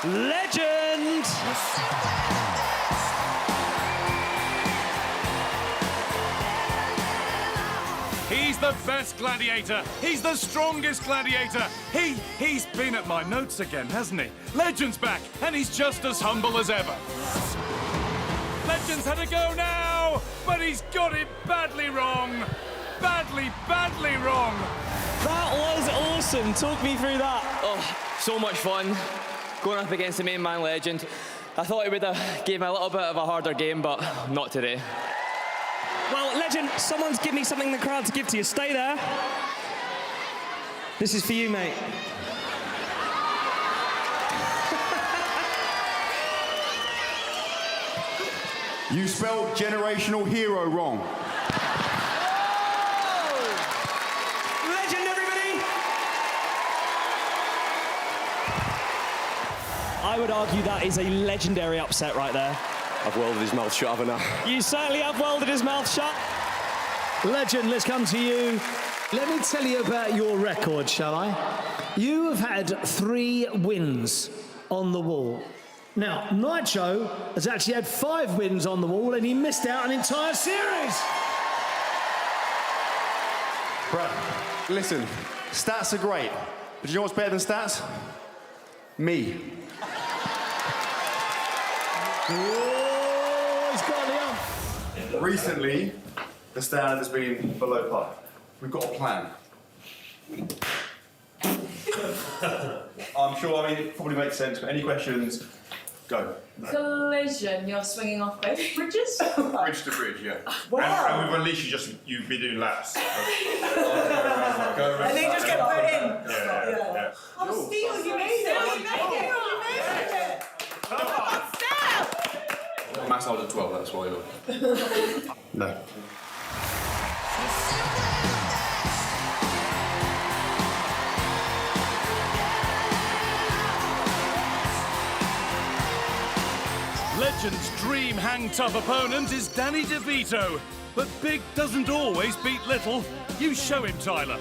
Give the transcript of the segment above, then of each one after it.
Legend! He's the best gladiator. He's the strongest gladiator. He's been at my notes again, hasn't he? Legend's back, and he's just as humble as ever. Legend's had a go now, but he's got it badly wrong. Badly wrong. That was awesome. Talk me through that. Oh, so much fun going up against the main man Legend. I thought he would have gave me a little bit of a harder game, but not today. Well, Legend, someone's give me something in the crowd to give to you. Stay there. This is for you, mate. You spelled generational hero wrong. Legend, everybody! I would argue that is a legendary upset right there. I've welded his mouth shut, haven't I? You certainly have welded his mouth shut. Legend, let's come to you. Let me tell you about your record, shall I? You have had 3 wins on the wall. Now, Nitro has actually had 5 wins on the wall and he missed out an entire series. Brad, listen, stats are great, but you know what's better than stats? Me. Recently, the standard has been below par. We've got a plan. I'm sure, it probably makes sense, but any questions, go. Collision, you're swinging off both bridges? Bridge to bridge, yeah. Wow. And with release, you'd be doing laps. And they just get put in? Yeah. Oh, Steel, you made it! You made it! Come on, Steel! Max out at 12, that's why you're... No. Legend's dream hang-tough opponent is Danny DeVito. But big doesn't always beat little. You show him, Tyler.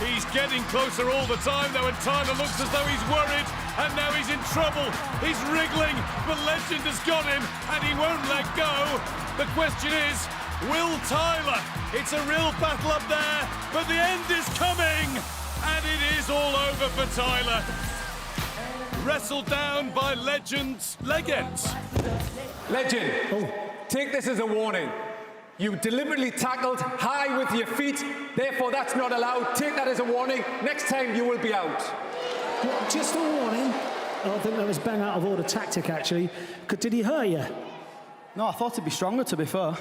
He's getting closer all the time, though, and Tyler looks as though he's worried. And now he's in trouble. He's wriggling, but Legend has got him, and he won't let go. The question is, will Tyler? It's a real battle up there, but the end is coming. And it is all over for Tyler. Wrestled down by Legend's leggings. Legend, take this as a warning. You deliberately tackled high with your feet, therefore that's not allowed. Take that as a warning. Next time you will be out. What, just a warning? Oh, I think that was bang out of order tactic, actually. Did he hurt you? No, I thought he'd be stronger, to be fair.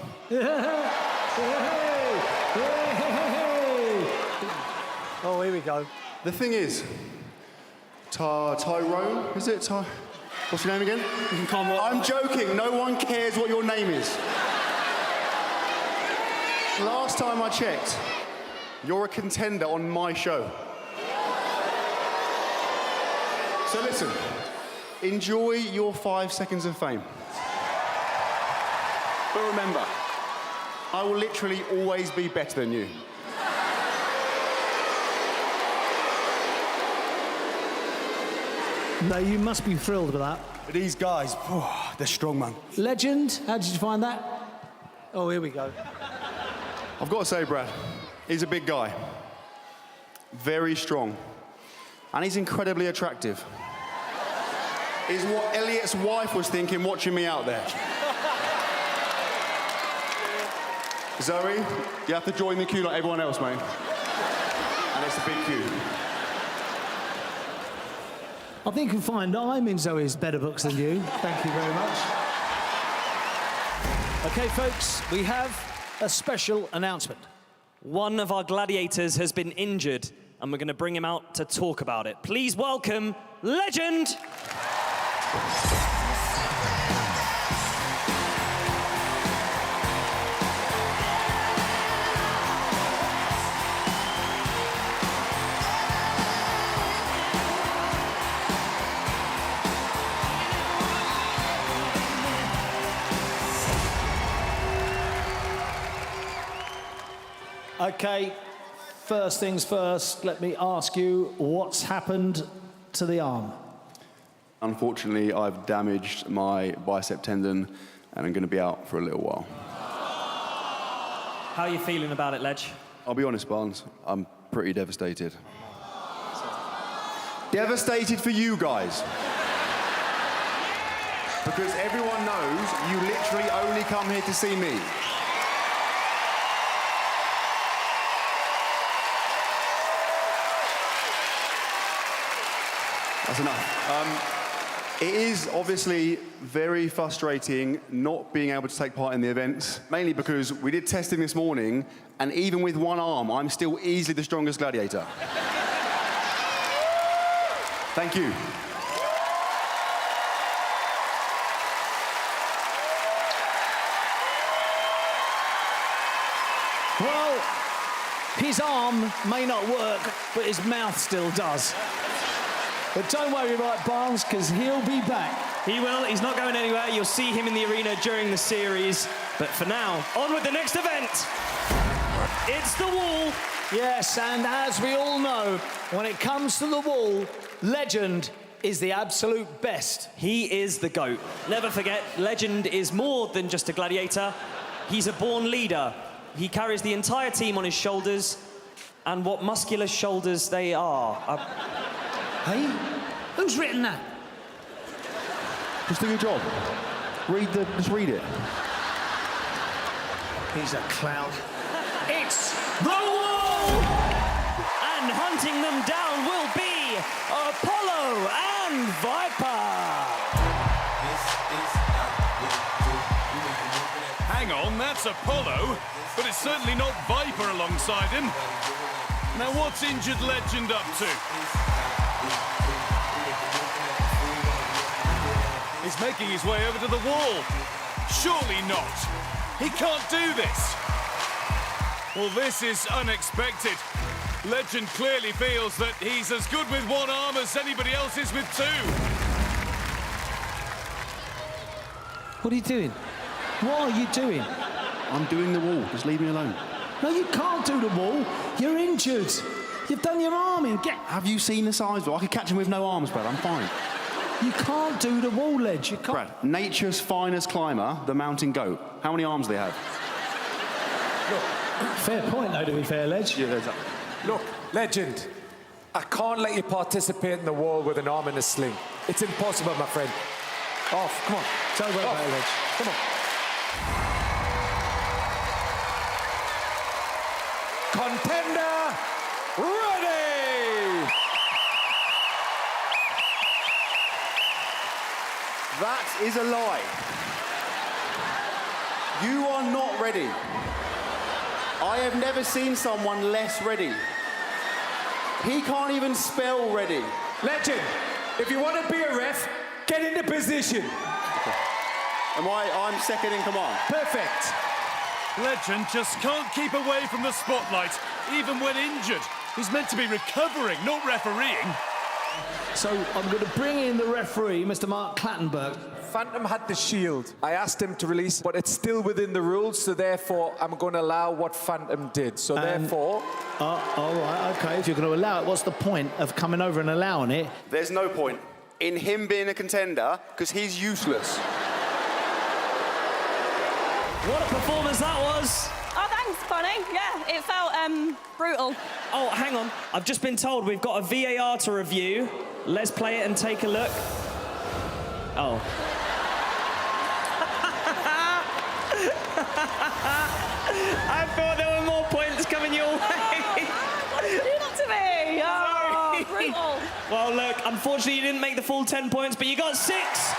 Oh, here we go. The thing is, Tyrone, is it? What's your name again? I'm joking, no one cares what your name is. Last time I checked, you're a contender on my show. So listen, enjoy your 5 seconds of fame. But remember, I will literally always be better than you. No, you must be thrilled with that. These guys, they're strong, man. Legend, how did you find that? Oh, here we go. I've got to say, Brad, he's a big guy. Very strong. And he's incredibly attractive. Is what Elliot's wife was thinking watching me out there. Zoe, you have to join the queue like everyone else, mate. And it's a big queue. I think you'll find I'm in Zoe's better books than you. Thank you very much. Okay, folks, we have a special announcement. One of our gladiators has been injured, and we're going to bring him out to talk about it. Please welcome Legend! Okay, first things first, let me ask you what's happened to the arm? Unfortunately, I've damaged my bicep tendon and I'm going to be out for a little while. How are you feeling about it, Ledge? I'll be honest, Barnes, I'm pretty devastated. Devastated for you guys. Because everyone knows you literally only come here to see me. That's enough. It is obviously very frustrating not being able to take part in the events, mainly because we did testing this morning, and even with one arm, I'm still easily the strongest gladiator. Thank you. Well, his arm may not work, but his mouth still does. But don't worry, right, Barnes, because he'll be back. He will. He's not going anywhere. You'll see him in the arena during the series. But for now, on with the next event. It's the wall. Yes, and as we all know, when it comes to the wall, Legend is the absolute best. He is the GOAT. Never forget, Legend is more than just a gladiator. He's a born leader. He carries the entire team on his shoulders, and what muscular shoulders they are. Hey, who's written that? Just do your job. Just read it. He's a clown. It's the wall! And hunting them down will be Apollo and Viper. Hang on, that's Apollo, but it's certainly not Viper alongside him. Now, what's injured Legend up to? He's making his way over to the wall. Surely not. He can't do this. Well, this is unexpected. Legend clearly feels that he's as good with one arm as anybody else is with two. What are you doing? What are you doing? I'm doing the wall. Just leave me alone. No, you can't do the wall. You're injured. You've done your arm in. Have you seen the size? I could catch him with no arms, Brad. I'm fine. You can't do the wall, Ledge. You can't. Brad, nature's finest climber, the mountain goat. How many arms do they have? Fair point, though, to be fair, Ledge. Yeah, there's that. Look, Legend, I can't let you participate in the wall with an arm in a sling. It's impossible, my friend. Off, come on. Don't worry about it, Ledge. Come on. Contender, ready! That is a lie. You are not ready. I have never seen someone less ready. He can't even spell ready. Legend, if you want to be a ref, get into position. I'm second in command. Perfect. Legend just can't keep away from the spotlight, even when injured. He's meant to be recovering, not refereeing. So I'm going to bring in the referee, Mr. Mark Clattenburg. Phantom had the shield. I asked him to release, but it's still within the rules, so therefore I'm going to allow what Phantom did. So therefore... all right, OK, if you're going to allow it, what's the point of coming over and allowing it? There's no point in him being a contender, because he's useless. What a performance that was. Oh, thanks, Bonnie. Yeah, it felt brutal. Oh, hang on. I've just been told we've got a VAR to review. Let's play it and take a look. Oh. I thought there were more points coming your way. What did you do that to me? Oh, brutal. Well, look, unfortunately you didn't make the full 10 points, but you got 6.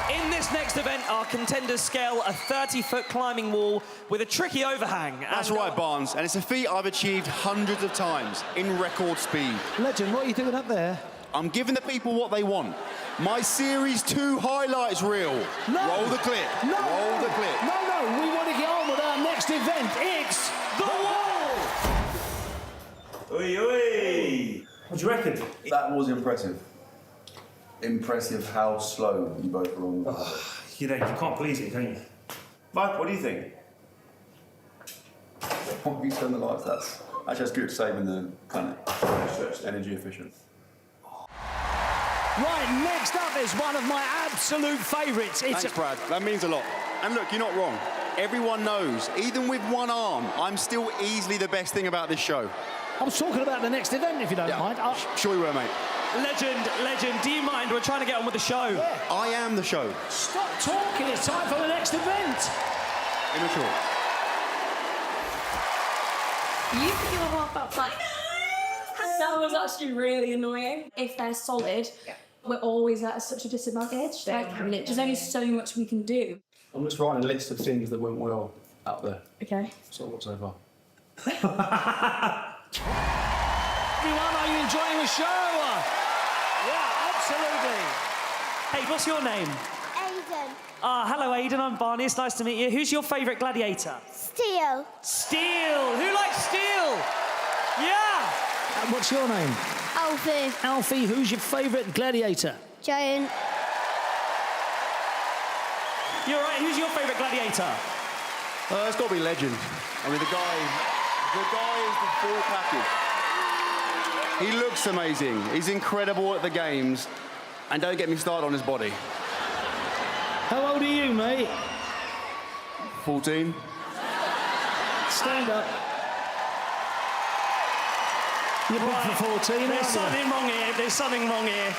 In this next event, our contenders scale a 30-foot climbing wall with a tricky overhang. That's right, Barnes, and it's a feat I've achieved hundreds of times in record speed. Legend, what are you doing up there? I'm giving the people what they want. My Series 2 highlights reel. No. Roll the clip. No. Roll the clip. No, we want to get on with our next event. It's the wall! Oi, oi! What do you reckon? That was impressive. Impressive how slow you both were on the ball. You know, you can't please it, can you? Mike, what do you think? What have you turned the lights? That's Actually, that's good, saving the planet. Stretched, energy efficient. Right, next up is one of my absolute favourites. Thanks, Brad. That means a lot. And look, you're not wrong. Everyone knows, even with one arm, I'm still easily the best thing about this show. I was talking about the next event, if you don't mind. Sure you were, mate. Legend, do you mind? We're trying to get on with the show. Yeah. I am the show. Stop talking, it's time for the next event. Immature. You think you were half outside. That was actually really annoying. If they're solid, we're always at such a disadvantage. Like, there's only so much we can do. I'm just writing a list of things that went well out there. Okay. So what's so far? Everyone, are you enjoying the show? Yeah, absolutely. Hey, what's your name? Aiden. Hello, Aiden. I'm Barney. It's nice to meet you. Who's your favourite gladiator? Steel. Steel. Who likes Steel? Yeah. What's your name? Alfie. Alfie, who's your favourite gladiator? Giant. You're right. Who's your favourite gladiator? It's got to be Legend. I mean, the guy is the full package. He looks amazing. He's incredible at the games. And don't get me started on his body. How old are you, mate? 14. Stand up. You're big for 14, aren't There's you? something wrong here. There's something wrong here.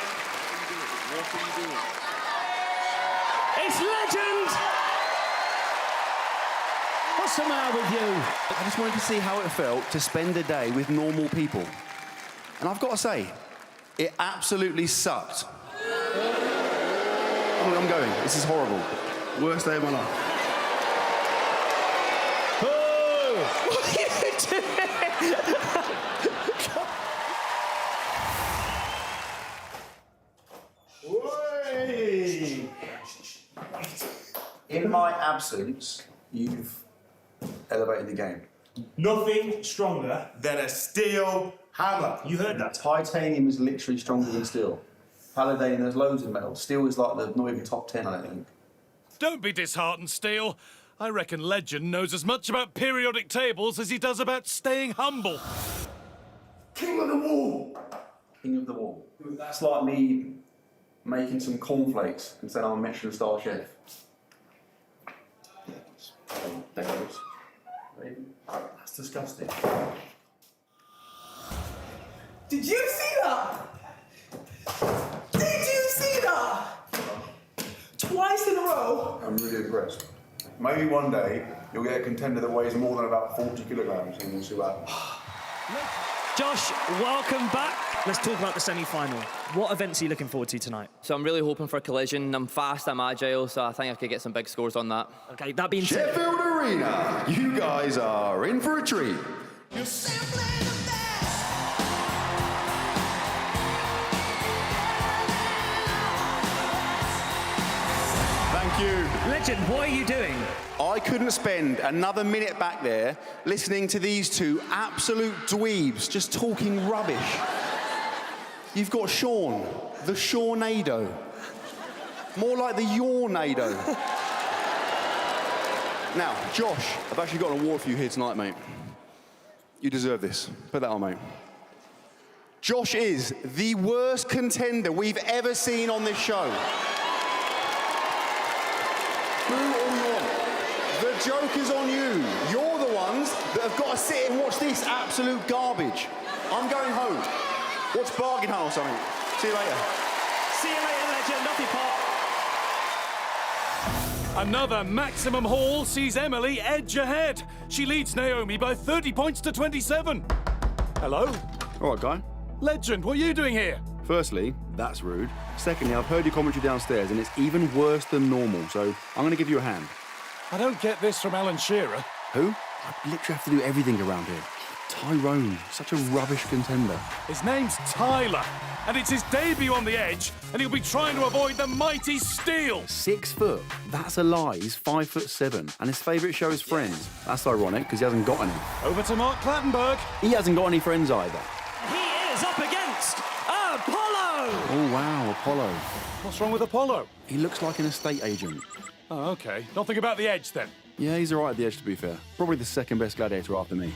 What are you doing? It's Legend! What's the matter with you? I just wanted to see how it felt to spend a day with normal people. And I've got to say, it absolutely sucked. I'm going. This is horrible. Worst day of my life. What are you doing? In my absence, you've elevated the game. Nothing stronger than a steel hammer. You heard that? Titanium is literally stronger than steel. Palladium, there's loads of metal. Steel is like not even top 10, I don't think. Don't be disheartened, Steel. I reckon Legend knows as much about periodic tables as he does about staying humble. King of the wall. King of the wall. That's like me making some cornflakes and saying I'm a Michelin star chef. That's disgusting. Did you see that? Did you see that? Twice in a row. I'm really impressed. Maybe one day you'll get a contender that weighs more than about 40 kilograms and we'll see what happens. Josh, welcome back. Let's talk about the semi-final. What events are you looking forward to tonight? So I'm really hoping for a collision. I'm fast, I'm agile, so I think I could get some big scores on that. Okay, that being said... Sheffield Arena, you guys are in for a treat. You're simply the best. Thank you. Legend, what are you doing? I couldn't spend another minute back there listening to these two absolute dweebs just talking rubbish. You've got Sean, the Shawnado. More like the Yawnado. Now, Josh, I've actually got an award for you here tonight, mate. You deserve this. Put that on, mate. Josh is the worst contender we've ever seen on this show. Who or not? The joke is on you. You're the ones that have got to sit and watch this absolute garbage. I'm going home. Watch Bargain Hunt or something. See you later. See you later, Legend. Off you pop. Another maximum haul sees Emily edge ahead. She leads Naomi by 30 points to 27. Hello? All right, guy. Legend, what are you doing here? Firstly, that's rude. Secondly, I've heard your commentary downstairs and it's even worse than normal, so I'm going to give you a hand. I don't get this from Alan Shearer. Who? I literally have to do everything around here. Tyrone, such a rubbish contender. His name's Tyler, and it's his debut on the edge, and he'll be trying to avoid the mighty Steel. 6 foot? That's a lie. He's 5'7", and his favourite show is Friends. That's ironic, because he hasn't got any. Over to Mark Clattenburg. He hasn't got any friends either. He is up against Apollo! Oh, wow, Apollo. What's wrong with Apollo? He looks like an estate agent. Oh, OK. Nothing about the edge, then? Yeah, he's all right at the edge, to be fair. Probably the second best gladiator after me.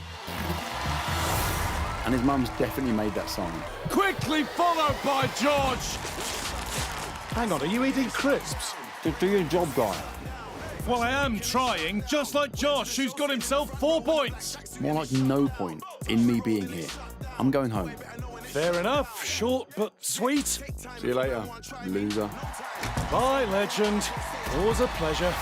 And his mum's definitely made that sign. Quickly followed by George. Hang on, are you eating crisps? Do your job, guy. Well, I am trying, just like Josh, who's got himself 4 points. More like no point in me being here. I'm going home. Fair enough, short but sweet. See you later, loser. Bye, legend. Always a pleasure.